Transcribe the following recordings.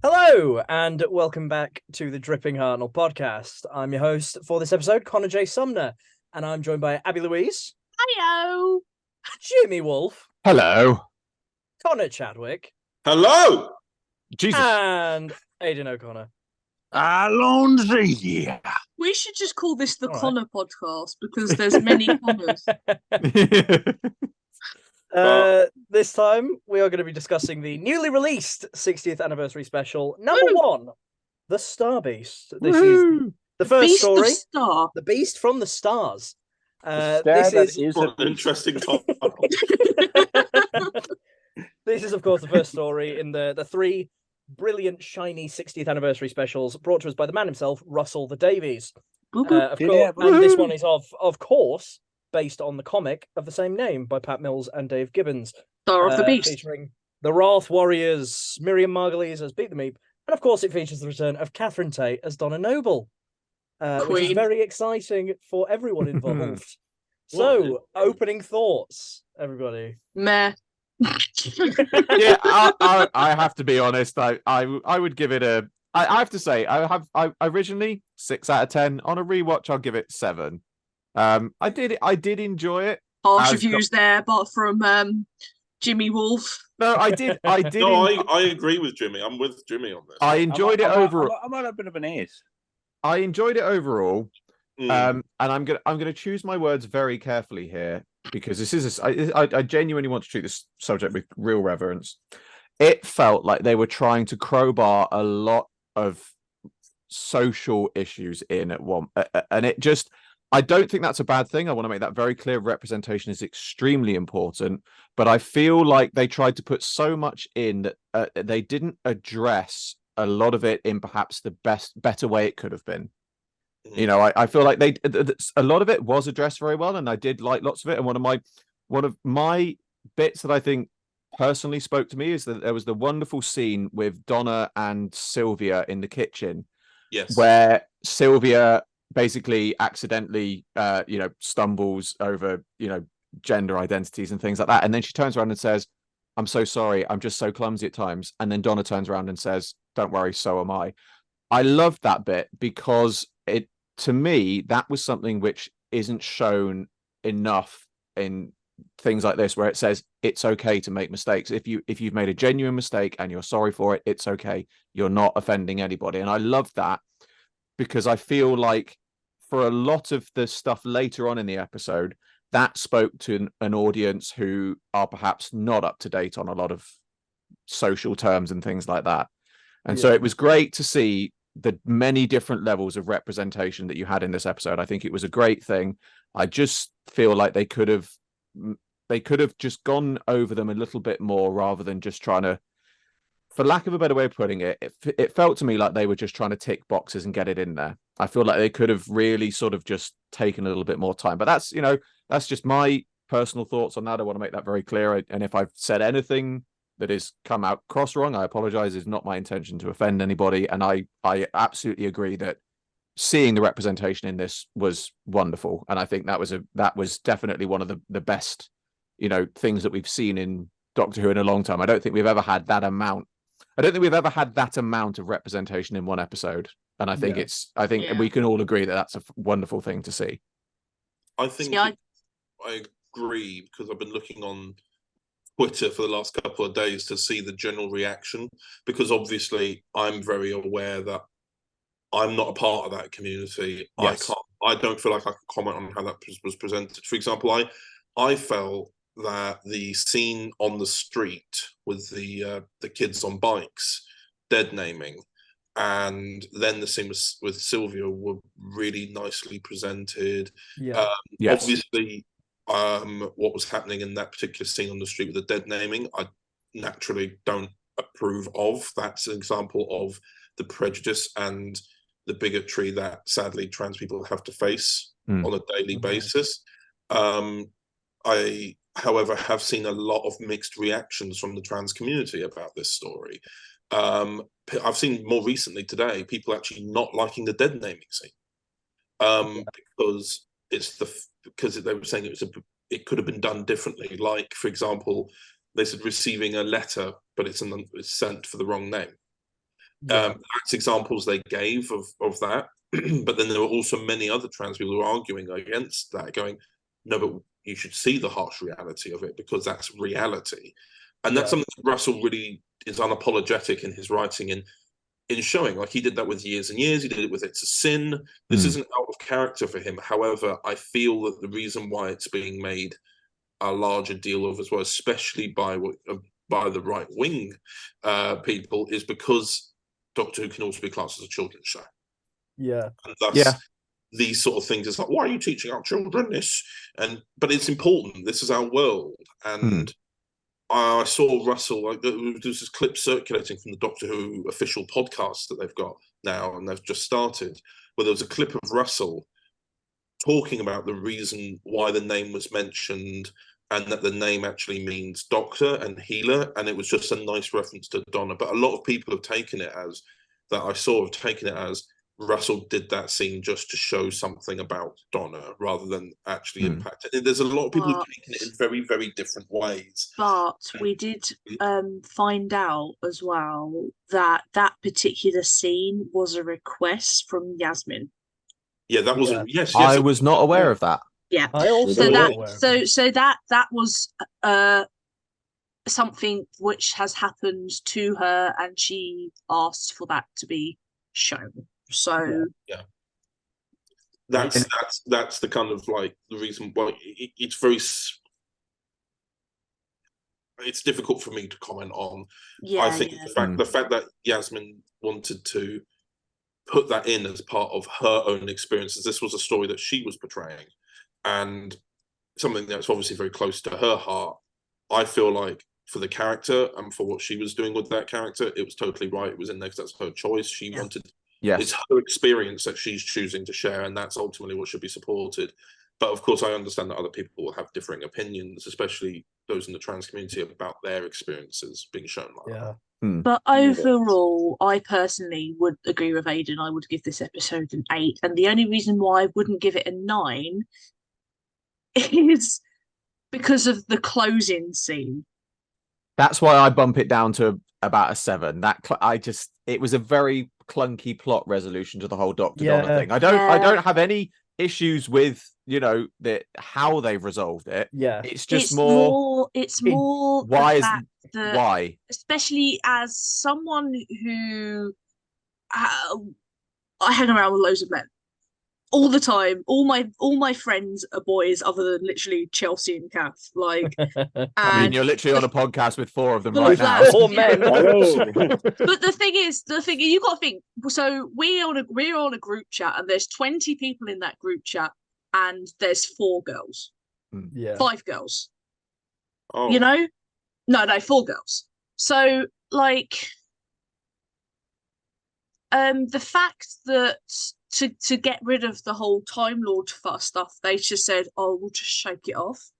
Hello, and welcome back to the Dripping Hartnell Podcast. I'm your host for this episode, Connor J. Sumner, and I'm joined by Abby Louise. Hello. Jimmy Wolfe. Hello. Connor Chadwick. Hello. Jesus. And Aidan O'Connor. Alonzi. We should just call this the All right. Connor podcast because there's many Connors. This time, we are going to be discussing the newly released 60th anniversary special, number 1, The Star Beast. This is the first Beast story. of Star. The Beast from the Stars. This is an interesting topic. This is, of course, the first story in the 3 brilliant, shiny 60th anniversary specials brought to us by the man himself, Russell the Davies. Of course, and this one is, of course, based on the comic of the same name by Pat Mills and Dave Gibbons. Star of the Beast. Featuring the Wrath Warriors, Miriam Margolyes as Beat the Meep, and of course it features the return of Catherine Tate as Donna Noble, which is very exciting for everyone involved. So, opening thoughts, everybody. Meh. Yeah, I have to be honest. I would give it a. I have to say I originally 6 out of 10. On a rewatch, I'll give it 7. I did enjoy it. Harsh reviews there, but from Jimmy Wolfe. No, I did. I agree with Jimmy. I'm with Jimmy on this. I enjoyed it overall. I'm on a bit of an ease. I enjoyed it overall. And I'm gonna choose my words very carefully here because this is I genuinely want to treat this subject with real reverence. It felt like they were trying to crowbar a lot of social issues in at one, and it just. I don't think that's a bad thing. I want to make that very clear. Representation is extremely important, but I feel like they tried to put so much in that they didn't address a lot of it in perhaps the better way it could have been. You know, I feel like a lot of it was addressed very well, and I did like lots of it. And one of my bits that I think personally spoke to me is that there was the wonderful scene with Donna and Sylvia in the kitchen, where Sylvia basically accidentally stumbles over gender identities and things like that, and then she turns around and says, "I'm so sorry, I'm just so clumsy at times," and then Donna turns around and says, "Don't worry, so am I." Loved that bit because it, to me, that was something which isn't shown enough in things like this, where it says it's okay to make mistakes. If you've made a genuine mistake and you're sorry for it, it's okay. You're not offending anybody. And I love that because I feel like for a lot of the stuff later on in the episode, that spoke to an audience who are perhaps not up to date on a lot of social terms and things like that. And so it was great to see the many different levels of representation that you had in this episode. I think it was a great thing. I just feel like they could have just gone over them a little bit more rather than just trying to, for lack of a better way of putting it, it felt to me like they were just trying to tick boxes and get it in there. I feel like they could have really sort of just taken a little bit more time. But that's just my personal thoughts on that. I want to make that very clear. And if I've said anything that has come out cross wrong, I apologize. It's not my intention to offend anybody. And I absolutely agree that seeing the representation in this was wonderful. And I think that was definitely one of the best, things that we've seen in Doctor Who in a long time. I don't think we've ever had that amount. I don't think we've ever had that amount of representation in one episode. And I think we can all agree that that's a wonderful thing to see. I think I agree because I've been looking on Twitter for the last couple of days to see the general reaction, because obviously I'm very aware that I'm not a part of that community. Yes. I can't I don't feel like I can comment on how that was presented. For example, I felt that the scene on the street with the kids on bikes, dead naming, and then the scene with Sylvia were really nicely presented. Yeah. Yes. Obviously, what was happening in that particular scene on the street with the dead naming, I naturally don't approve of. That's an example of the prejudice and the bigotry that sadly trans people have to face on a daily basis. I, however, have seen a lot of mixed reactions from the trans community about this story. I've seen more recently today people actually not liking the dead naming scene because they were saying it could have been done differently. Like, for example, they said receiving a letter, but it's sent for the wrong name. That's examples they gave of that. But then there were also many other trans people who were arguing against that, going, no, but you should see the harsh reality of it because that's reality. And that's something that Russell really is unapologetic in his writing in showing. Like, he did that with Years and Years. He did it with It's a Sin. This isn't out of character for him. However, I feel that the reason why it's being made a larger deal of as well, especially by the right wing people, is because Doctor Who can also be classed as a children's show. Yeah. And thus, these sort of things, it's like, why are you teaching our children this? But it's important. This is our world. And I saw Russell, like, there was this clip circulating from the Doctor Who official podcast that they've got now, and they've just started, where there was a clip of Russell talking about the reason why the name was mentioned, and that the name actually means doctor and healer, and it was just a nice reference to Donna. But a lot of people have taken it as Russell did that scene just to show something about Donna rather than actually impact it. There's a lot of people who've taken it in very, very different ways. But we did find out as well that particular scene was a request from Yasmin. Yeah, that was yes. I was not aware of that. Yeah, I also that was something which has happened to her, and she asked for that to be shown. So that's the kind of like the reason why it's very. It's difficult for me to comment on. I think the fact that Yasmin wanted to put that in as part of her own experiences. This was a story that she was portraying, and something that's obviously very close to her heart. I feel like for the character and for what she was doing with that character, it was totally right. It was in there because that's her choice. She wanted. Yes. It's her experience that she's choosing to share, and that's ultimately what should be supported. But of course, I understand that other people will have differing opinions, especially those in the trans community, about their experiences being shown like that. But overall, I personally would agree with Aidan. I would give this episode an 8. And the only reason why I wouldn't give it a 9 is because of the closing scene. That's why I bump it down to about a 7. It was a very clunky plot resolution to the whole Dr. Donna thing. I don't have any issues with how they've resolved it. It's more why, especially as someone who I hang around with loads of men all the time. All my friends are boys, other than literally Chelsea and Kath. Like, I mean, you're literally on a podcast with 4 of them right now. All men. But the thing is, you got to think. So we're on a group chat, and there's 20 people in that group chat, and there's 4 girls. 5 girls. Oh. You know, no, 4 girls. So like, the fact that to get rid of the whole Time Lord stuff, they just said, "Oh, we'll just shake it off."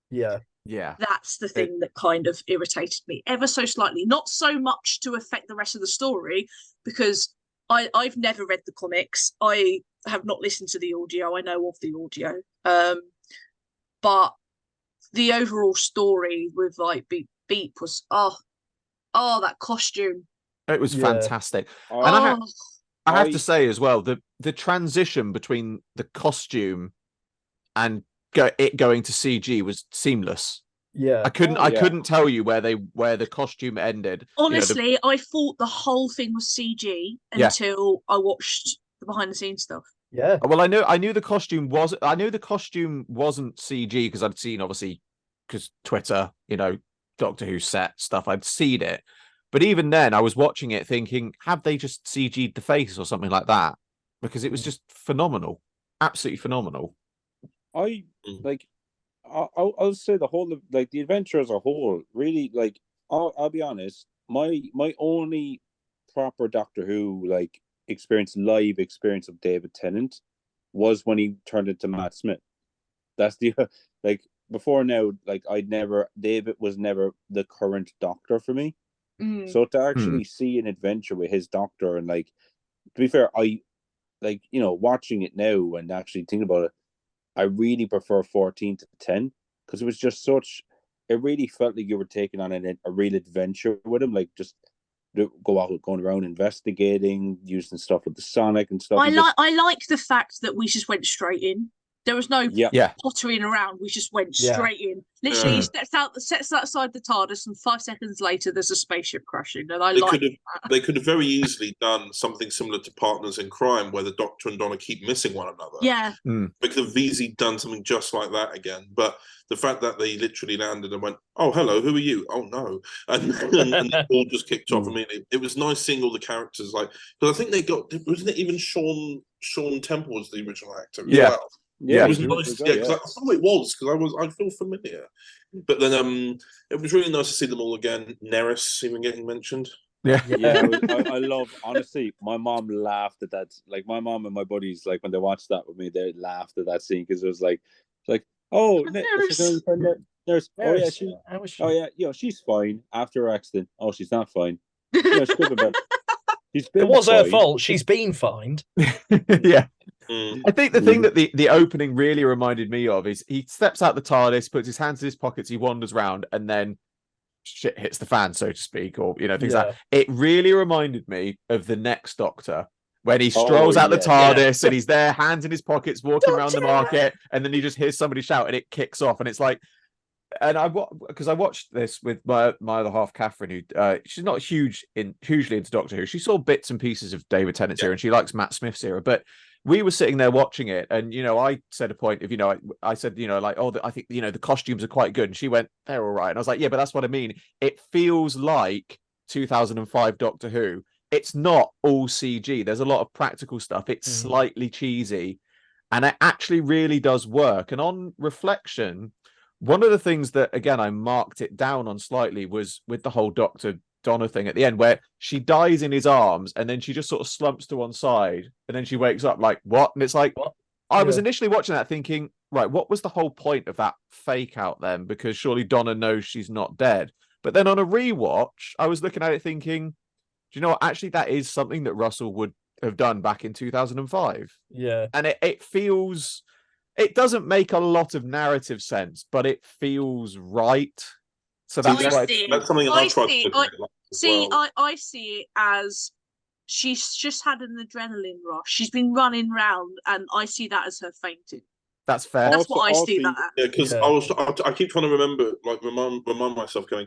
Yeah. That's the thing that kind of irritated me ever so slightly. Not so much to affect the rest of the story, because I've never read the comics. I have not listened to the audio. I know of the audio. But the overall story with like Beep was that costume. It was fantastic. And I have to say as well, the transition between the costume and it going to CG was seamless. I couldn't tell you where the costume ended. Honestly, I thought the whole thing was CG until I watched the behind the scenes stuff. Yeah. Well, I knew the costume wasn't CG because I'd seen, obviously, because Twitter, Doctor Who set stuff, I'd seen it. But even then, I was watching it thinking, have they just CG'd the face or something like that? Because it was just phenomenal, absolutely phenomenal. I'll say the whole of the adventure as a whole really I'll be honest, my only proper Doctor Who live experience of David Tennant was when he turned into Matt Smith. That's the before now, David was never the current Doctor for me. So to actually see an adventure with his Doctor, and to be fair, I watching it now and actually thinking about it, I really prefer 14 to 10 because it was just it really felt like you were taking on a real adventure with him, just going around investigating, using stuff with the Sonic and stuff. I like the fact that we just went straight in. There was no pottering around. We just went straight in. Literally, he sets outside the TARDIS, and 5 seconds later, there's a spaceship crashing. And they could have very easily done something similar to Partners in Crime, where the Doctor and Donna keep missing one another. Yeah, they could have easily done something just like that again. But the fact that they literally landed and went, "Oh, hello, who are you? Oh no," and it all just kicked off. I mean, it was nice seeing all the characters. Because I think wasn't it even Sean Temple was the original actor as well. Yeah, it was nice. Because I thought it was because I feel familiar, but then it was really nice to see them all again. Neris even getting mentioned. Yeah. I love, honestly, my mom laughed at that. My mom and my buddies, when they watched that with me, they laughed at that scene because it was oh, Neris. Oh yeah, she's fine after her accident. Oh, she's not fine. It was her fault. She's been fined. Yeah. I think the thing that the opening really reminded me of is he steps out the TARDIS, puts his hands in his pockets, he wanders around, and then shit hits the fan, so to speak, or things like that. It really reminded me of the next Doctor when he strolls out the TARDIS and he's there, hands in his pockets, walking around the market, and then he just hears somebody shout and it kicks off, and it's and because I watched this with my other half, Catherine, who she's not hugely into Doctor Who. She saw bits and pieces of David Tennant's era, and she likes Matt Smith's era, but we were sitting there watching it, and I said a point of I said I think the costumes are quite good, and she went, they're all right, and I was like, yeah, but that's what I mean. It feels like 2005 Doctor Who. It's not all CG. There's a lot of practical stuff. It's slightly cheesy, and it actually really does work. And on reflection, one of the things that again I marked it down on slightly was with the whole Dr. Donna thing at the end, where she dies in his arms and then she just sort of slumps to one side and then she wakes up what? And it's what? I was initially watching that thinking, right, what was the whole point of that fake out then? Because surely Donna knows she's not dead. But then on a rewatch, I was looking at it thinking, do you know what? Actually, that is something that Russell would have done back in 2005. Yeah. And it feels, it doesn't make a lot of narrative sense, but it feels right. So that's something I tried to I see it as she's just had an adrenaline rush. She's been running round, and I see that as her fainting. That's fair. That's what I see that as. Yeah, because I keep trying to remember, remind myself, going,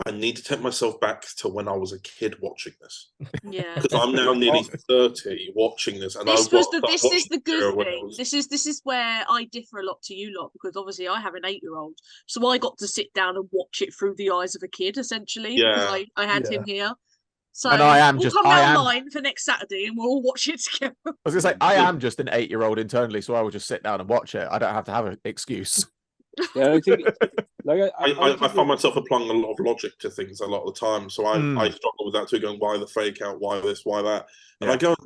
I need to take myself back to when I was a kid watching this. Yeah, because I'm now nearly 30 watching this, and this is the good thing. This is where I differ a lot to you lot, because obviously I have an 8-year-old, so I got to sit down and watch it through the eyes of a kid, essentially. Yeah, because I had him here. So and I am we'll come round mine for next Saturday, and we'll all watch it together. I was gonna say I am just an 8-year-old internally, so I will just sit down and watch it. I don't have to have an excuse. Yeah, I think I find myself applying a lot of logic to things a lot of the time, so I struggle with that too, going, why the fake out, why this, why that, and I go,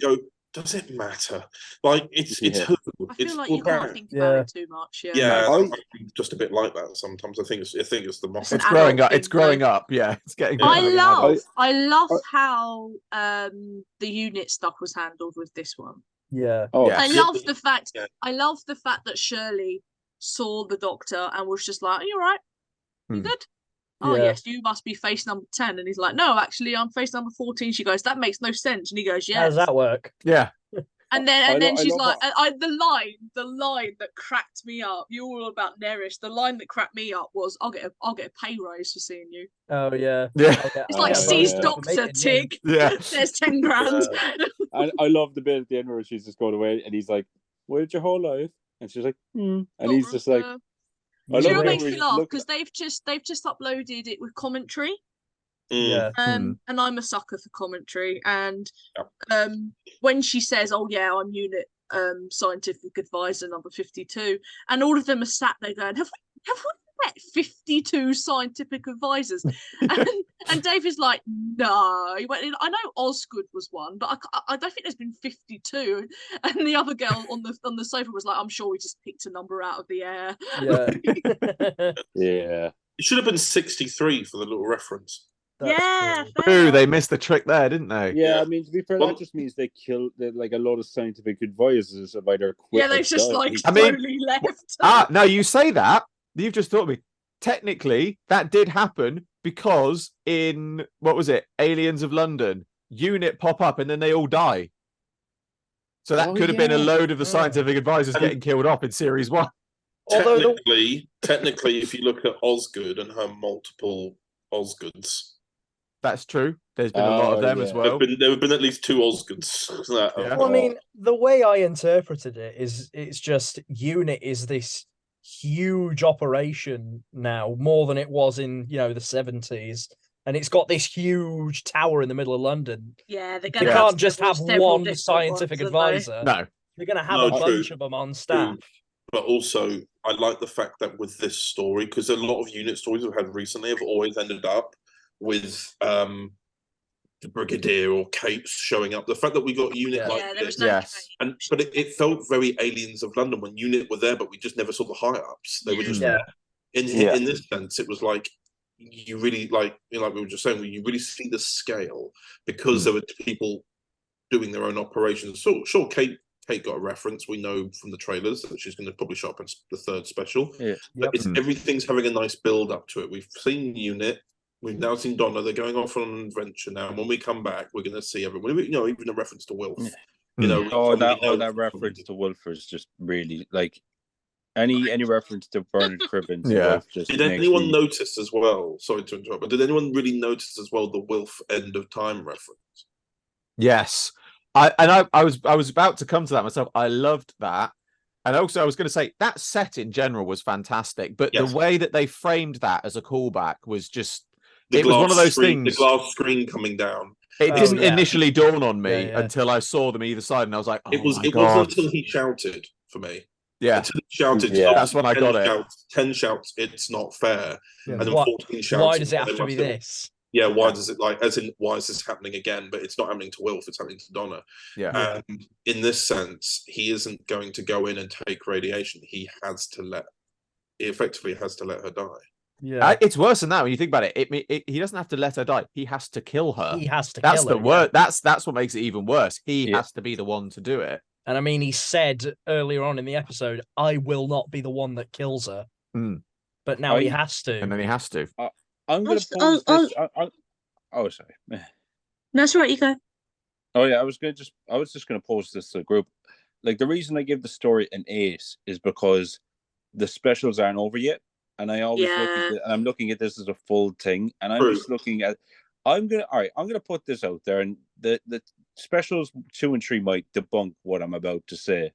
does it matter? It's who? I feel like you can't think about it too much. I'm just a bit like that sometimes. I think it's the it's growing up. It's growing up. Yeah, it's getting. I love how the unit stuff was handled with this one. Yeah. I love the fact. I love the fact that Shirley saw the Doctor and was just like, "Are you all right? You good? Oh yes, you must be face number 10." And he's like, "No, actually, I'm face number 14." She goes, "That makes no sense." And he goes, "Yeah." How does that work? Yeah. And then she's like, the line that cracked me up. You're all about Neris. The line that cracked me up was, "I'll get a pay rise for seeing you." Oh yeah. It's like, "Sees Doctor Tig." Yeah. There's 10 grand. And I love the bit at the end where she's just going away, and he's like, waited your whole life, and she's like, and he's just like, do you know what makes me laugh? Because they've just uploaded it with commentary. Yeah. And I'm a sucker for commentary. And when she says, "Oh yeah, I'm unit scientific advisor number 52," and all of them are sat there going, "Have we met 52 scientific advisors?" and Dave is like, "No." He went, "I know Osgood was one, but I don't think there's been 52." And the other girl on the sofa was like, "I'm sure we just picked a number out of the air." Yeah. Yeah. It should have been 63 for the little reference. Ooh, they missed the trick there, didn't they? Yeah, I mean, to be fair, that just means they killed like a lot of scientific advisors have either quit. Yeah, they've just slowly left. Now you say that, you've just thought of me. Technically, that did happen because in, what was it, Aliens of London, unit pop up and then they all die. So that could have been a load of the scientific advisors getting killed off in series 1. Technically, if you look at Osgood and her multiple Osgoods. That's true. There's been a lot of them as well. There have been at least 2 Osgoods. Well, I mean, the way I interpreted it is it's just UNIT is this huge operation now, more than it was in, the 70s. And it's got this huge tower in the middle of London. Yeah, they can't just have one scientific advisor. No. They're going to have a bunch of them on staff. But also, I like the fact that with this story, because a lot of unit stories we've had recently have always ended up with the Brigadier or Capes showing up. The fact that we got Unit this, but it felt very Aliens of London when Unit were there, but we just never saw the high ups. They were just in this sense. It was like you really like we were just saying, you really see the scale because there were people doing their own operations. So sure, Kate got a reference. We know from the trailers that she's going to probably show up in the 3rd special. Yeah. But everything's having a nice build up to it. We've seen Unit. We've now seen Donna. They're going off on an adventure now. And when we come back, we're going to see everyone. Even a reference to Wolfe. That reference to Wolfe is just really like any reference to Bernard Cribbins. Did anyone notice as well? Sorry to interrupt, but did anyone really notice as well the Wolfe end of time reference? Yes, I was about to come to that myself. I loved that. And also, I was going to say that set in general was fantastic, but the way that they framed that as a callback was just. It was one of those things. The glass screen coming down. It didn't initially dawn on me until I saw them either side, and I was like, it wasn't until he shouted for me. Yeah. Until he shouted. That's when I got it. 10 shouts, it's not fair. Yeah. And then 14 shouts. Why does it have to be this? Yeah, why does it why is this happening again? But it's not happening to Wolfe, it's happening to Donna. Yeah. And in this sense, he isn't going to go in and take radiation. He effectively has to let her die. Yeah, it's worse than that when you think about it. He doesn't have to let her die. He has to kill her. He has to. That's kill the word. Yeah. That's what makes it even worse. He has to be the one to do it. And I mean, he said earlier on in the episode, "I will not be the one that kills her." But now he has to. And then he has to. I'm going to pause this. Oh, sorry. No, that's right. You go. Oh yeah, I was just going to pose this to the group. Like the reason I give the story an 8 is because the specials aren't over yet. And I always I'm looking at this as a full thing, and I'm just looking at. I'm gonna put this out there, and the specials 2 and 3 might debunk what I'm about to say.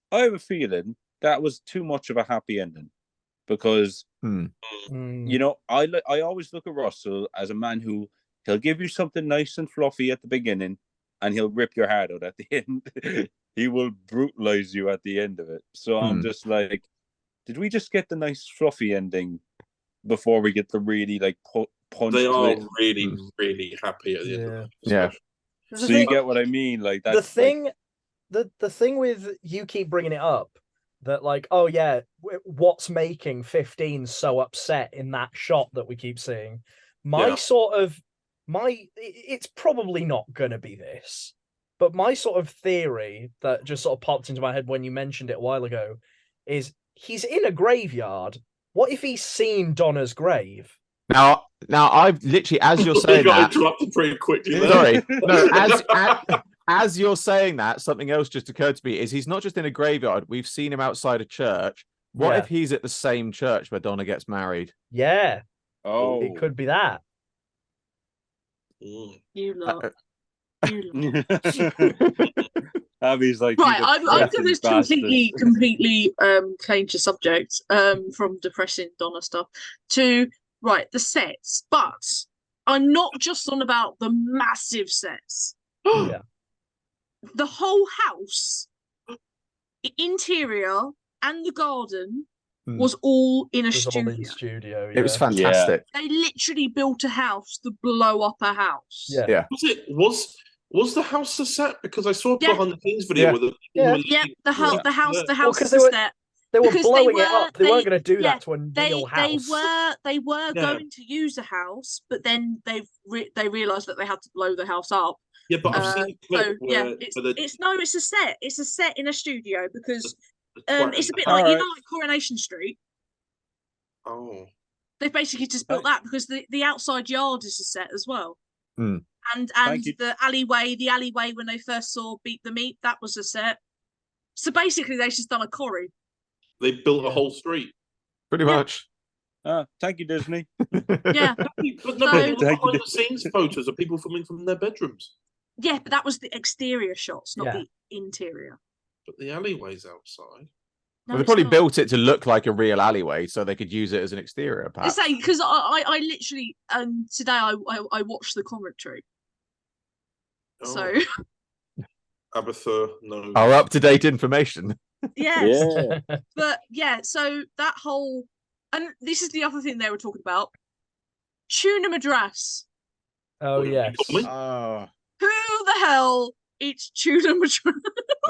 I have a feeling that was too much of a happy ending, because I always look at Russell as a man who he'll give you something nice and fluffy at the beginning, and he'll rip your heart out at the end. He will brutalize you at the end of it. So I'm just like. Did we just get the nice fluffy ending before we get the really punch? They are really, really happy at the end of it. Yeah. So you get what I mean? Like that. The thing with you keep bringing it up that what's making 15 so upset in that shot that we keep seeing? It's probably not going to be this, but my sort of theory that just sort of popped into my head when you mentioned it a while ago is. He's in a graveyard. What if he's seen Donna's grave? Now I've literally, as you're saying that, interrupted pretty quickly. Sorry, no. As you're saying that, something else just occurred to me: is he's not just in a graveyard. We've seen him outside a church. What if he's at the same church where Donna gets married? Yeah. Oh, it could be that. You lot. Abby's like, right, I'm going to bastard. completely change the subject from depressing Donna stuff to the sets, but I'm not just on about the massive sets. Yeah. The whole house, interior and the garden was all in a studio. All in studio. It was fantastic. They literally built a house to blow up a house. Yeah. Was the house a set? Because I saw a behind the scenes video with the house is a set. They were blowing it up. They weren't going to do that to a real house. They were going to use a house, but then they realised that they had to blow the house up. Yeah, but I've seen it's a set. It's a set in a studio because it's a bit like Coronation Street. Oh. They've basically just built that because the outside yard is a set as well. Mm. And the alleyway when they first saw Beat the Meat, that was a set. So basically they've just done a quarry. They built a whole street. Pretty much. Thank you, Disney. Yeah. But behind the scenes photos of people filming from their bedrooms. Yeah, but that was the exterior shots, not the interior. But the alleyway's outside. No, well, they probably built it to look like a real alleyway so they could use it as an exterior, perhaps. Because I literally today I watched the commentary. Oh. So Abatha, no. Our up-to-date information. Yes. Yeah. But so that whole, and this is the other thing they were talking about. Tuna Madras. Oh yes. Who the hell eats tuna madras?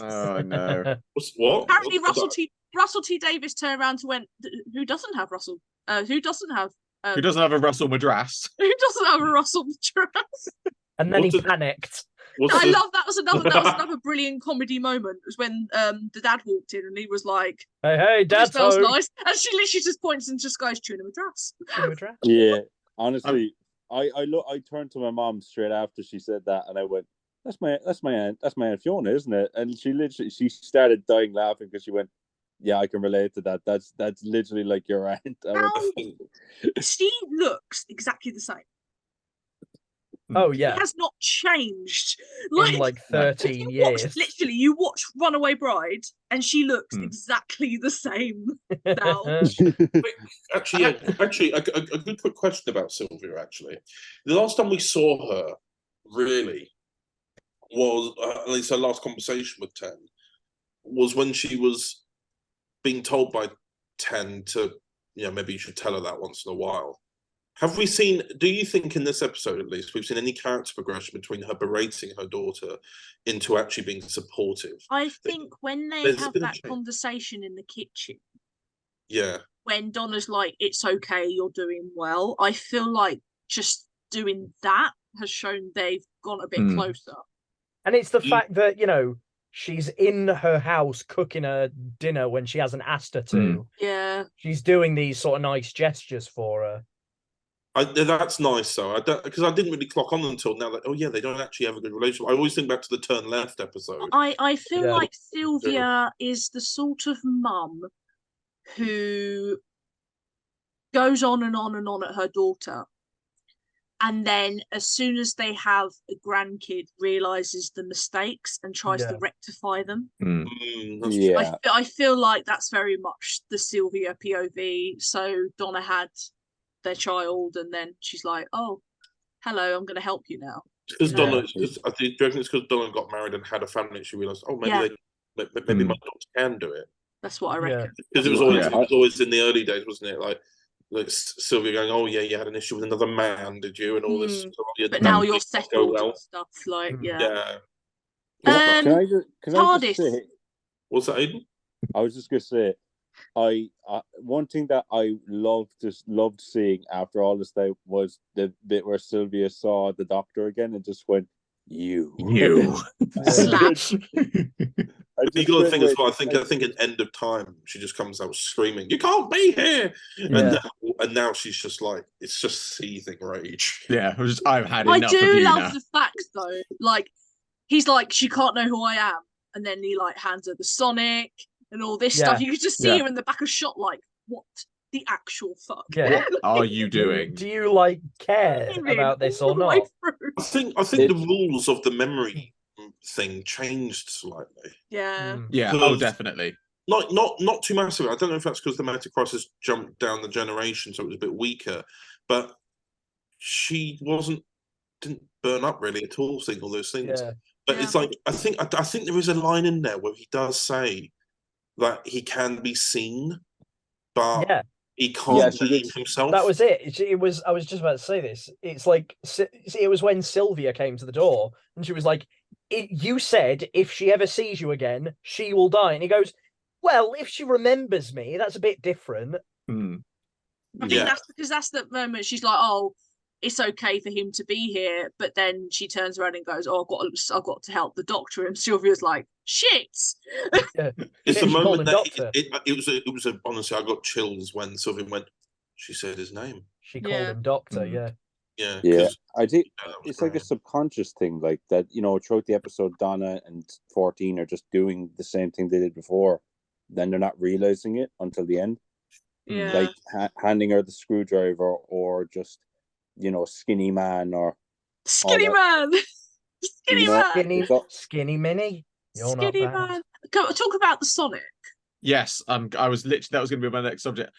Oh no. What? Apparently Russell T Davies turned around and went, who doesn't have Russell? Who doesn't have a Russell Madras? Who doesn't have a Russell Madras? And then he panicked. I love that was another brilliant comedy moment. Was when the dad walked in and he was like, "Hey, Dad, smells nice," and she literally just points and just goes, "Tuna Madras." Yeah, honestly, I turned to my mom straight after she said that, and I went, "That's my aunt Fiona, isn't it?" And she started dying laughing because she went, "Yeah, I can relate to that. That's literally like your aunt." She looks exactly the same. Oh yeah, it has not changed in like 13 years. Literally, you watch Runaway Bride, and she looks exactly the same now. Actually, a good quick question about Sylvia. Actually, the last time we saw her really was at least her last conversation with Ten was when she was being told by Ten to, maybe you should tell her that once in a while. Have we seen, do you think in this episode at least, we've seen any character progression between her berating her daughter into actually being supportive? I think when they have that conversation in the kitchen, when Donna's like, "It's okay, you're doing well," I feel like just doing that has shown they've gone a bit closer. And it's the fact that, she's in her house cooking her dinner when she hasn't asked her to. Yeah. She's doing these sort of nice gestures for her. That's nice, though. Because I didn't really clock on until now that they don't actually have a good relationship. I always think back to the Turn Left episode. I feel like Sylvia is the sort of mum who goes on and on and on at her daughter, and then as soon as they have a grandkid, realizes the mistakes and tries to rectify them. I feel like that's very much the Sylvia POV. So Donna had their child, and then she's like, "Oh, hello, I'm going to help you now." Because Donna, I think it's because Donna got married and had a family. She realized, maybe my daughter can do it. That's what I reckon. Because it was always in the early days, wasn't it? Like Sylvia going, "Oh yeah, you had an issue with another man, did you?" And all this. But now you're settled and stuff. Like, yeah. Can I just say, what's that, Aidan? I was just going to say, one thing that I loved seeing after all this day was the bit where Sylvia saw the doctor again and just went, "You." The good thing as well, I think at End of Time she just comes out screaming, "You can't be here!" And now she's just like, it's just seething rage. Yeah, I've had enough. I do love the fact though, like he's like, "She can't know who I am," and then he like hands her the Sonic and all this stuff. You could just see her in the back of shot, like, what the actual fuck? Yeah. What are you doing? Do you care about this or not? I think the rules of the memory thing changed slightly. Yeah. Yeah. Oh, definitely. Not too massive. I don't know if that's because the Metacrisis jumped down the generation, so it was a bit weaker. But she didn't burn up really at all, seeing all those things. Yeah. But it's like I think there is a line in there where he does say that he can be seen, but he can't name himself. That was it. It was. I was just about to say this. It's like it was when Sylvia came to the door and she was like, "You said if she ever sees you again, she will die." And he goes, "Well, if she remembers me, that's a bit different." I think that's because that's the moment she's like, "Oh, it's okay for him to be here," but then she turns around and goes, "Oh, I've got to help the doctor," and Sylvia's like, "Shit!" Yeah. It's the moment that it was honestly, I got chills when Sylvia went. She said his name. She called him doctor. Yeah. I think it's like a subconscious thing, like that. Throughout the episode, Donna and 14 are just doing the same thing they did before. Then they're not realizing it until the end. Yeah. Like handing her the screwdriver, or just skinny man, or skinny man, skinny mini. You're skinny not bad. man. Talk about the Sonic. Yes, that was going to be my next subject.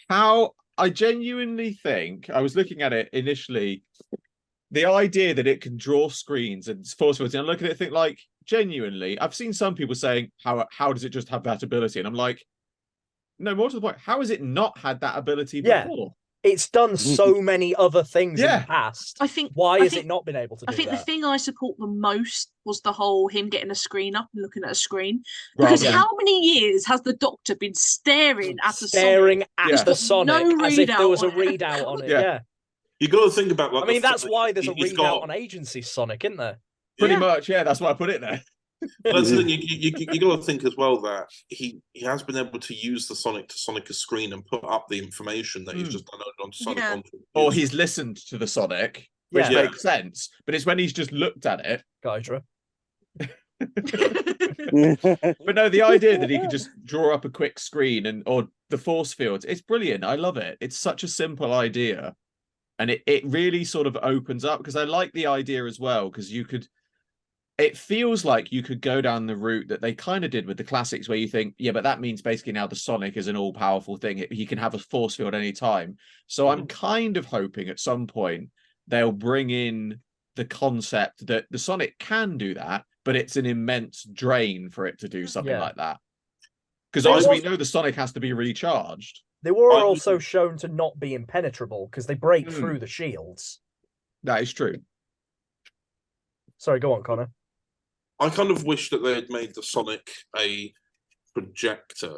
How I genuinely think, I was looking at it initially, the idea that it can draw screens and force fields, and I look at it and think, like, genuinely, I've seen some people saying, how does it just have that ability? And I'm like, no, more to the point, how has it not had that ability before? It's done so many other things in the past. Why has it not been able to do that? I think the thing I support the most was the whole him getting a screen up and looking at a screen. Because how many years has the Doctor been staring at the Sonic as if there was a readout on it? Yeah. You got to think about. I mean, that's why there's a readout on Agency Sonic, isn't there? Pretty much, yeah. That's why I put it there. That's the thing. You got to think as well that he has been able to use the Sonic to Sonic a screen and put up the information that he's just downloaded onto Sonic. Or he's listened to the Sonic, which makes sense. But it's when he's just looked at it. Gydra. But no, the idea that he could just draw up a quick screen or the force fields, it's brilliant. I love it. It's such a simple idea. And it really sort of opens up, because I like the idea as well, because it feels like you could go down the route that they kind of did with the classics, where you think, yeah, but that means basically now the Sonic is an all-powerful thing. He can have a force field any time. So I'm kind of hoping at some point they'll bring in the concept that the Sonic can do that, but it's an immense drain for it to do something like that. Because obviously we know the Sonic has to be recharged. They were also shown to not be impenetrable because they break through the shields. That is true. Sorry, go on, Connor. I kind of wish that they had made the Sonic a projector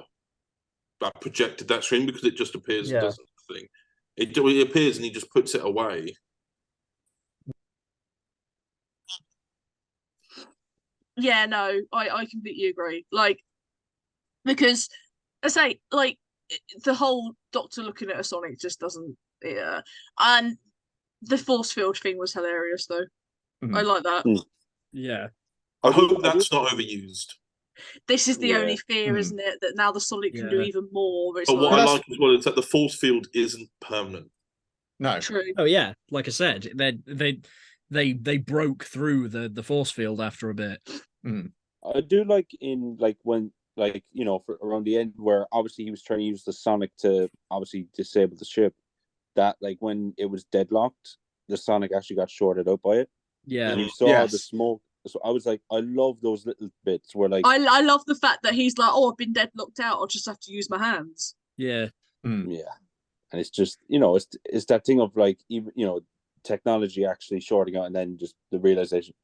that projected that screen, because it just appears and does nothing. It appears and he just puts it away. Yeah, no, I completely agree. Like, because I say, like, the whole Doctor looking at a Sonic just doesn't. Yeah, and the force field thing was hilarious, though. I like that. Yeah. I hope that's not overused. This is the only fear, isn't it? That now the Sonic can do even more. But what I like as well is that the force field isn't permanent. No. True. Oh yeah, like I said, they broke through the force field after a bit. I do like when for around the end, where obviously he was trying to use the Sonic to obviously disable the ship. That, like, when it was deadlocked, the Sonic actually got shorted out by it. Yeah, and you saw the smoke. So I was like, I love those little bits where, like, I love the fact that he's like, I've been deadlocked out. I'll just have to use my hands. Yeah. Yeah, and it's just it's that thing of, like, even technology actually shorting out, and then just the realization,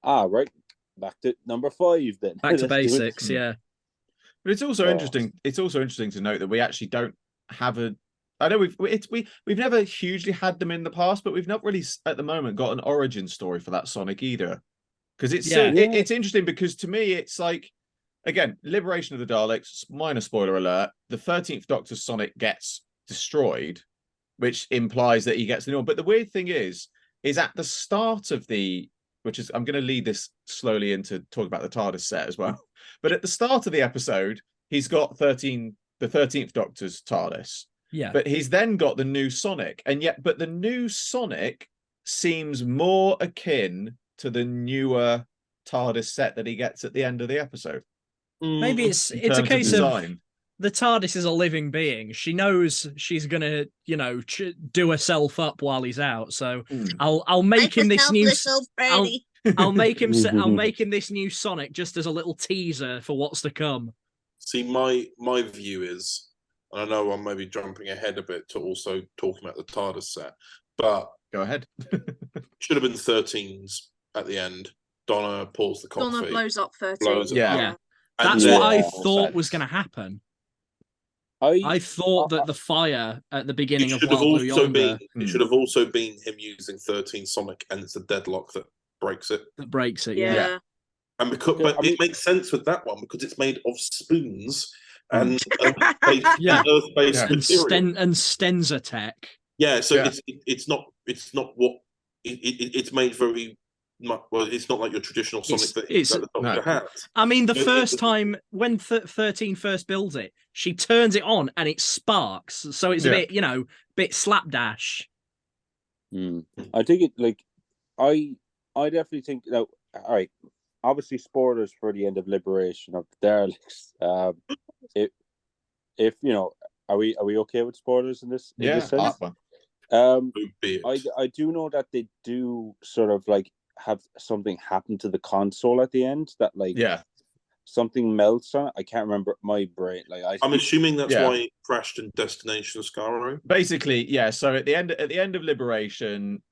right, back to number 5 then. Back to basics, yeah. But it's also interesting. It's also interesting to note that we actually don't have a. I know we've never hugely had them in the past, but we've not really at the moment got an origin story for that Sonic either. Because it's interesting, because to me it's like, again, liberation of the Daleks, minor spoiler alert, the 13th Doctor's Sonic gets destroyed, which implies that he gets the new one. But the weird thing is at the start of I'm going to lead this slowly into talk about the TARDIS set as well. But at the start of the episode, he's got the 13th Doctor's TARDIS. Yeah. But he's then got the new Sonic. But the new Sonic seems more akin to the newer TARDIS set that he gets at the end of the episode. Maybe it's a case of the TARDIS is a living being. She knows she's gonna, do herself up while he's out. So I'll make him this new. I'll make him this new Sonic just as a little teaser for what's to come. See, my view is, and I know I'm maybe jumping ahead a bit to also talking about the TARDIS set, but go ahead. Should have been 13s at the end. Donna pours the coffee. Donna blows up 13. Yeah. That's what I thought was going to happen. I thought that the fire at the beginning of Wild Blue Yonder... It should have also been him using 13 Sonic, and it's a deadlock that breaks it. Yeah. And it makes sense with that one because it's made of spoons and earth-based material. And Stenza tech. Yeah, so it's not what it's made very much. Well, it's not like your traditional Sonic that the Doctor has. I mean, the first time when 13 first builds it, she turns it on and it sparks. So it's a bit slapdash. I think it I definitely think that. All right, obviously spoilers for the end of Liberation of the Daleks. If are we okay with spoilers in this? Yeah, in this sense? I do know that they do sort of have something happen to the console at the end that something melts on it. I can't remember my brain. I'm assuming that's why it crashed in Destination Skaro. Basically, yeah. So at the end of Liberation,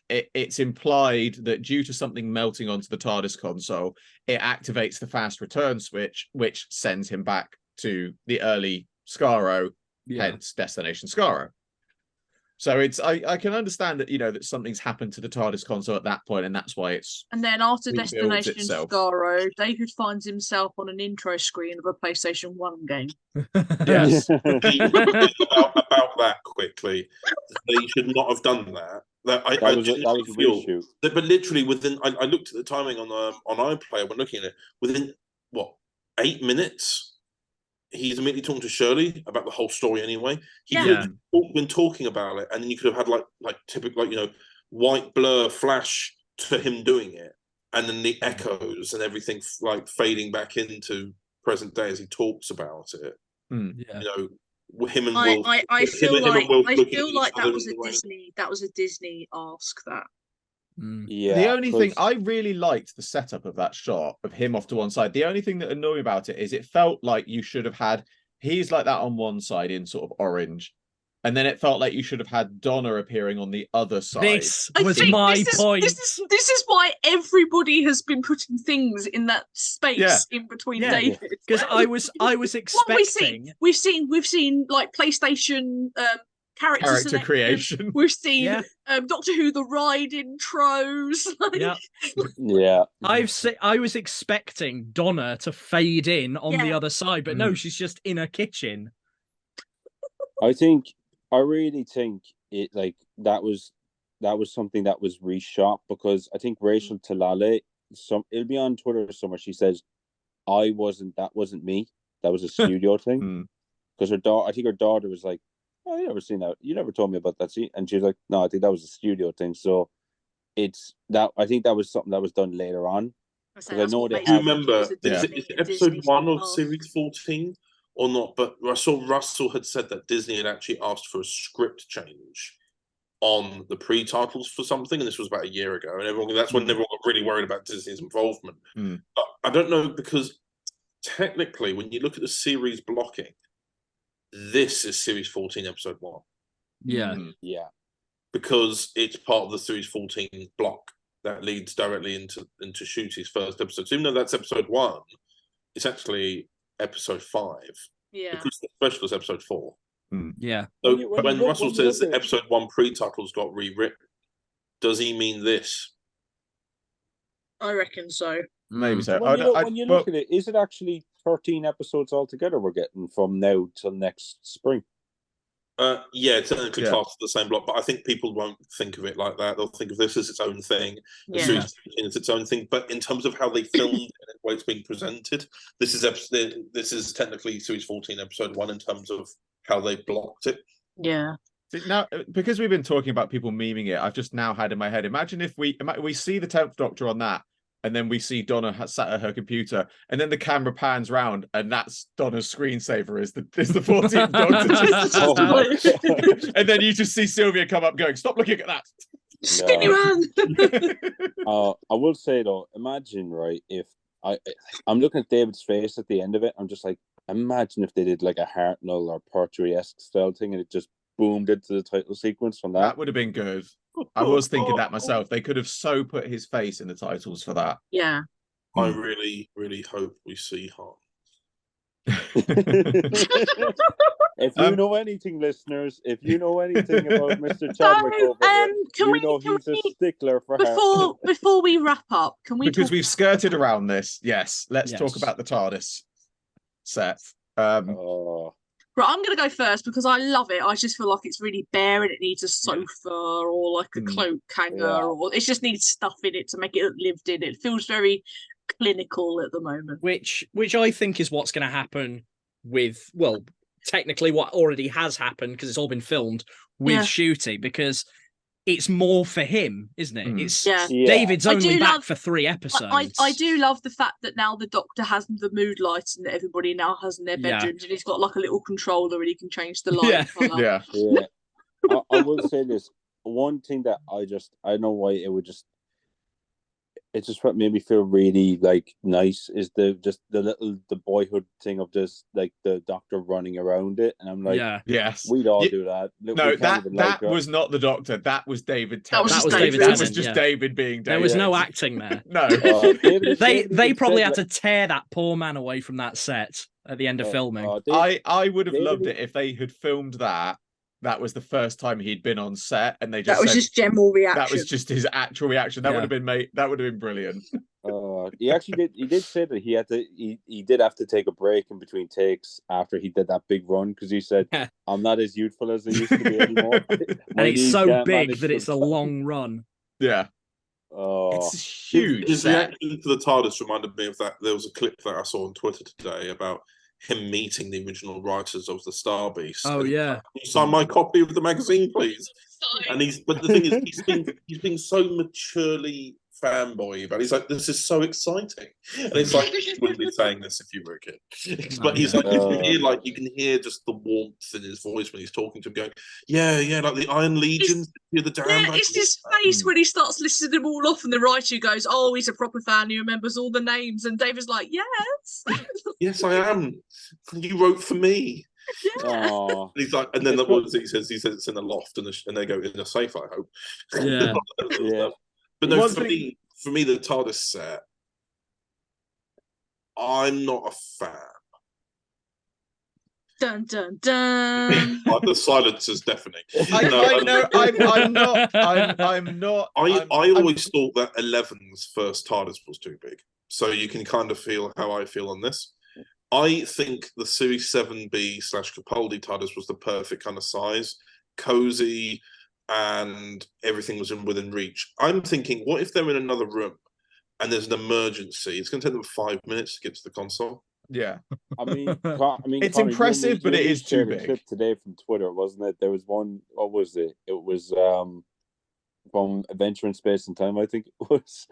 it's implied that due to something melting onto the TARDIS console, it activates the fast return switch, which sends him back to the early Skaro, hence Destination Skaro. So I can understand that that something's happened to the TARDIS console at that point, and that's why it's. And then after Destination Skaro, David finds himself on an intro screen of a PlayStation 1 game. Yes. about that quickly, they should not have done that. That was a real shoot. But literally within, I looked at the timing on iPlayer when looking at it. Within 8 minutes. He's immediately talking to Shirley about the whole story anyway. He could have been talking about it, and then you could have had typical white blur flash to him doing it, and then the echoes and everything fading back into present day as he talks about it. Him and Wolfe. I feel like that was a Disney ask that. Yeah. The only thing I really liked the setup of that shot of him off to one side. The only thing that annoyed me about it is it felt like you should have had he's like that on one side in sort of orange, and then it felt like you should have had Donna appearing on the other side. This was my point. This is why everybody has been putting things in that space in between David. Because I was expecting. We've seen PlayStation. Character creation. We've seen Doctor Who the ride intros. I was expecting Donna to fade in on the other side, but no, she's just in her kitchen. I really think it that was something that was reshot, because I think Rachel Talale, it'll be on Twitter somewhere, she says, that wasn't me. That was a studio thing. Because I think her daughter was like, "Oh, you never seen that. You never told me about that scene." And she was like, "No, I think that was a studio thing." So it's that. I think that was something that was done later on. I know they. Do you remember? Is it episode 1 of series 14 or not? But I saw Russell had said that Disney had actually asked for a script change on the pre-titles for something, and this was about a year ago. And that's when everyone got really worried about Disney's involvement. But I don't know, because technically, when you look at the series blocking, this is series 14, episode 1. Yeah. Yeah. Because it's part of the series 14 block that leads directly into Shooty's first episode. So even though that's episode 1, it's actually episode 5. Yeah. Because the special is episode 4. Yeah. So when Russell says that episode 1 pre-titles got rewritten, does he mean this? I reckon so. Maybe so. When you look at it, is it actually 13 episodes altogether we're getting from now till next spring? Yeah, technically classed the same block, but I think people won't think of it like that. They'll think of this as its own thing. Yeah. Series 15 is its own thing. But in terms of how they filmed it and the way it's being presented, this is technically series 14, episode 1 in terms of how they blocked it. Yeah. Now, because we've been talking about people memeing it, I've just now had in my head, imagine if we see the 10th Doctor on that, and then we see Donna sat at her computer, and then the camera pans round, and that's Donna's screensaver is the 14th Doctor. And then you just see Sylvia come up going, "Stop looking at that." Skinny man. I will say though, imagine, right, if I'm looking at David's face at the end of it, I'm just like, imagine if they did like a Hartnell or Pertwee-esque style thing and it just boomed into the title sequence from that. That would have been good. I was thinking that myself. They could have so put his face in the titles for that. Yeah. I really, really hope we see Hart. If you know anything, listeners, if you know anything about Mr. Chadwick over there, he's a stickler for before we wrap up, can we? Because we've skirted around this. Yes, let's talk about the TARDIS set. Right, I'm going to go first because I love it. I just feel like it's really bare and it needs a sofa or like a cloak hanger, or it just needs stuff in it to make it look lived in. It feels very clinical at the moment. Which I think is what's going to happen with, well, technically what already has happened because it's all been filmed with Shooty, because it's more for him, isn't it? It's David's only back for 3 episodes. I do love the fact that now the Doctor has the mood lights and that everybody now has in their bedrooms, and he's got like a little controller and he can change the light. I will say this. One thing that I don't know why it just made me feel really like nice is the Boyhood thing of just like the Doctor running around it, and I'm like, yes, we'd all do that. No, that was not the Doctor. That was David Tennant. That was just David being David. There was no acting there. No, they probably had to tear that poor man away from that set at the end of filming. I would have loved it if they had filmed that. That was the first time he'd been on set, and they just just general reaction. That was just his actual reaction. That would have been That would have been brilliant. He actually did. He did say that he did have to take a break in between takes after he did that big run, because he said, "I'm not as youthful as I used to be anymore." And it's so big that it's a long run. Yeah. It's huge. His reaction to the TARDIS reminded me of that. There was a clip that I saw on Twitter today about him meeting the original writers of the Star Beast. Oh yeah. Can you sign my copy of the magazine, please? And but the thing is, he's been so maturely fanboy about it. He's like, this is so exciting. And it's like, you wouldn't be saying this if you were a kid. But he's like, you can hear just the warmth in his voice when he's talking to him, going, yeah, like the Iron Legion. It's his face when he starts listing them all off, and the writer goes, "Oh, he's a proper fan. He remembers all the names." And David's like, "Yes, yes, I am. You wrote for me." Yeah. And he's like, and then what does he says? He says it's in a loft, and they go in a safe. I hope. Yeah. But no, for me, the TARDIS set, I'm not a fan. Dun dun dun. Like the silence is deafening. I'm not. I always thought that 11's first TARDIS was too big, so you can kind of feel how I feel on this. I think the Series 7B/Capaldi TARDIS was the perfect kind of size, cozy, and everything was within reach. I'm thinking, what if they're in another room and there's an emergency? It's going to take them 5 minutes to get to the console. Yeah. I mean, it's impressive, but it is too big. Clip today from Twitter, wasn't it? There was one. What was it? It was from Adventure in Space and Time, I think it was.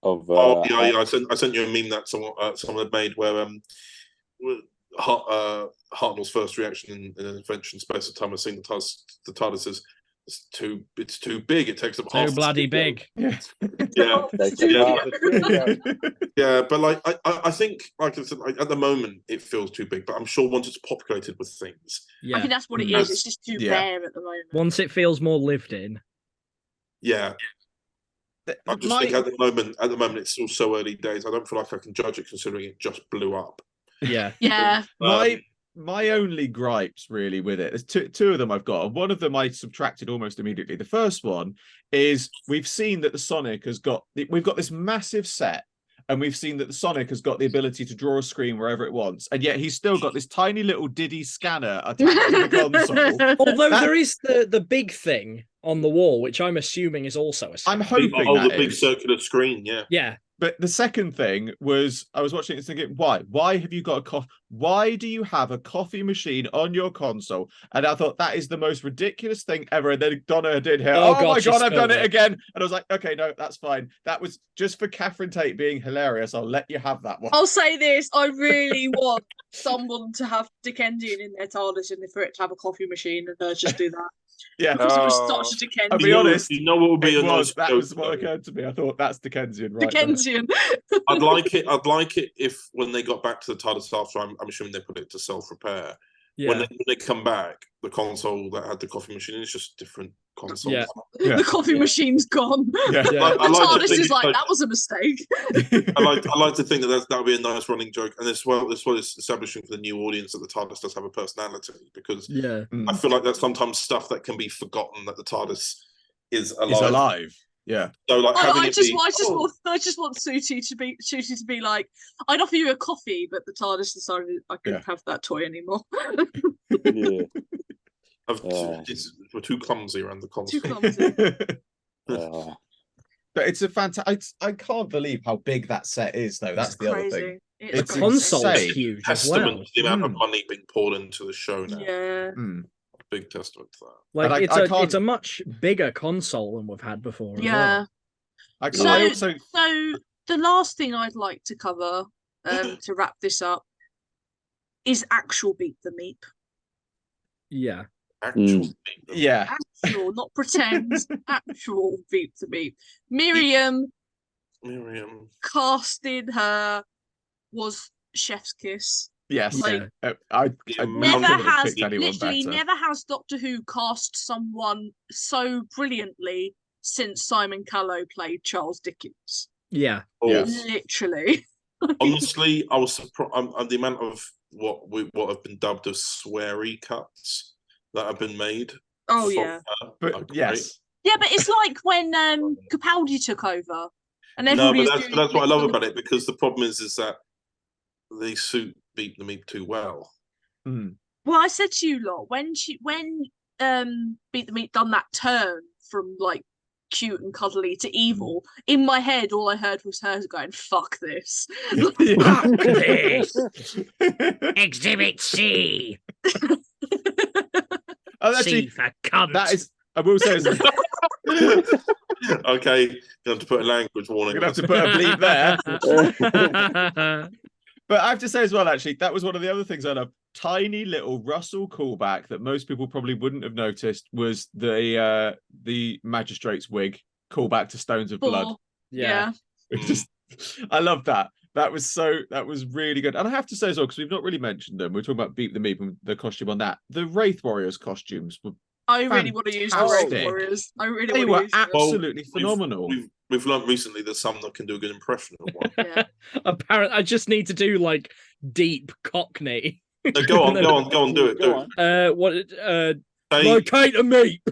I sent you a meme that someone had made where Hartnell's first reaction in Adventure in Space and Time was seeing the TARDIS is it's too big. It takes up half. Too bloody big. Yeah. But like I think, like I said, at the moment it feels too big. But I'm sure once it's populated with things, I think that's what it is. It's just too bare at the moment. Once it feels more lived in. Yeah. I just think at the moment it's still so early days. I don't feel like I can judge it considering it just blew up. Yeah. Yeah. My only gripes really with it, there's two of them I've got. One of them I subtracted almost immediately. The first one is we've seen that the Sonic we've got this massive set, and we've seen that the Sonic has got the ability to draw a screen wherever it wants, and yet he's still got this tiny little Diddy scanner attached to the console. Although there is the big thing on the wall, which I'm assuming is also a screen. I'm hoping the big circular screen, yeah. Yeah. But the second thing was, I was watching it thinking, why? Why have you got a coffee? Why do you have a coffee machine on your console? And I thought that is the most ridiculous thing ever. And then Donna did here, oh my God, I've done it again. And I was like, okay, no, that's fine. That was just for Catherine Tate being hilarious. I'll let you have that one. I'll say this, I really want someone to have Dickensian in their TARDIS and for it to have a coffee machine and her just do that. Yeah, because it was such a Dickensian. I'll be honest. You know what would be that was what occurred to me. I thought that's Dickensian, right? Dickensian. I'd like it if when they got back to the TARDIS after, I'm assuming they put it to self-repair. Yeah. When they come back, the console that had the coffee machine is just a different console. Yeah. The coffee machine's gone. Yeah. The TARDIS is like, that was a mistake. I like to think that would be a nice running joke, and as well as establishing for the new audience that the TARDIS does have a personality, because I feel like that's sometimes stuff that can be forgotten, that the TARDIS is alive. Yeah. So like I just want Sooty to be like, I'd offer you a coffee, but the TARDIS decided I couldn't have that toy anymore. Yeah. We're too clumsy around the console. Too clumsy. But it's a fantastic. I can't believe how big that set is, though. That's the other thing. The console is huge. Testament to the amount of money being poured into the show now. Yeah. Big testament to that. Like it's a much bigger console than we've had before. Yeah. So the last thing I'd like to cover to wrap this up is actual Beat the Meep. Yeah. Actual Actual, not pretend. Actual Beat the Meep. Miriam casting her was chef's kiss. Yes, like, I never has Doctor Who cast someone so brilliantly since Simon Callow played Charles Dickens. Yeah, literally. Honestly, I was surprised. The amount of what have been dubbed as sweary cuts that have been made. Oh yeah, but yes, yeah, but it's like when Capaldi took over, and everybody. No, but that's what I love about it, because the problem is that they suit Beat the Meep too well. Well, I said to you lot, when Beat the Meep done that turn from like cute and cuddly to evil, in my head all I heard was her going, fuck this. Fuck this. Exhibit C. C for cunt. That is, I will say, okay, you have to put a language warning. You're going to have to put a bleep there. But I have to say as well, actually, that was one of the other things I love. Tiny little Russell callback that most people probably wouldn't have noticed was the magistrate's wig callback to Stones of Blood. Yeah. I love that. That was really good. And I have to say as well, because we've not really mentioned them, we're talking about Beat the Meep and the costume on that. The Wraith Warriors costumes were I really want to use the Wraith Warriors. They were absolutely phenomenal. We've learned recently that Sumner can do a good impression of one. Yeah. Apparently, I just need to do like deep Cockney. No, go on, do it. Locate a meep.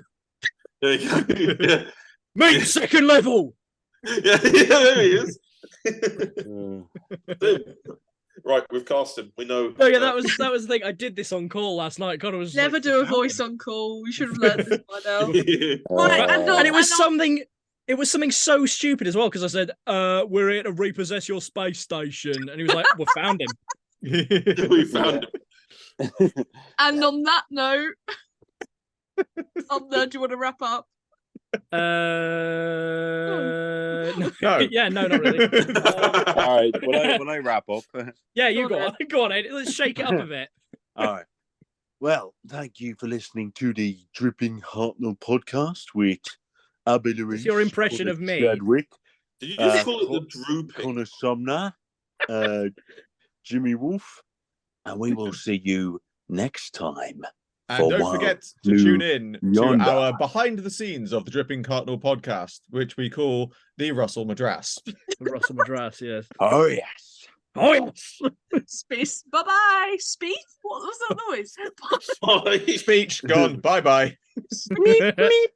There you go. Yeah. Meep second level. Yeah, there he is. Right, we've cast him. We know. No, yeah, that was the thing. I did this on call last night. God, I was never do a voice on call. We should have learned this by now. And it was something. It was something so stupid as well, because I said, "We're here to repossess your space station," and he was like, "We found him." We found him. And on that note, do you want to wrap up? No. Yeah, no, not really. All right, when I wrap up. Yeah, you go on. Go on, Aidan. Let's shake it up a bit. All right. Well, thank you for listening to the Dripping Hartnell Podcast with Abby Louise. It's your impression of me. Chadwick. Did you just call it the drooping? Connor Sumner, Jimmy Wolfe, and we will see you next time. And don't forget to tune in to our behind the scenes of the Dripping Hartnell Podcast, which we call the Russell Madras. The Russell Madras, yes. Oh, yes. Oh, yes. Space. Bye-bye. Speech? What was that noise? Speech gone. Bye-bye. Meep, meep.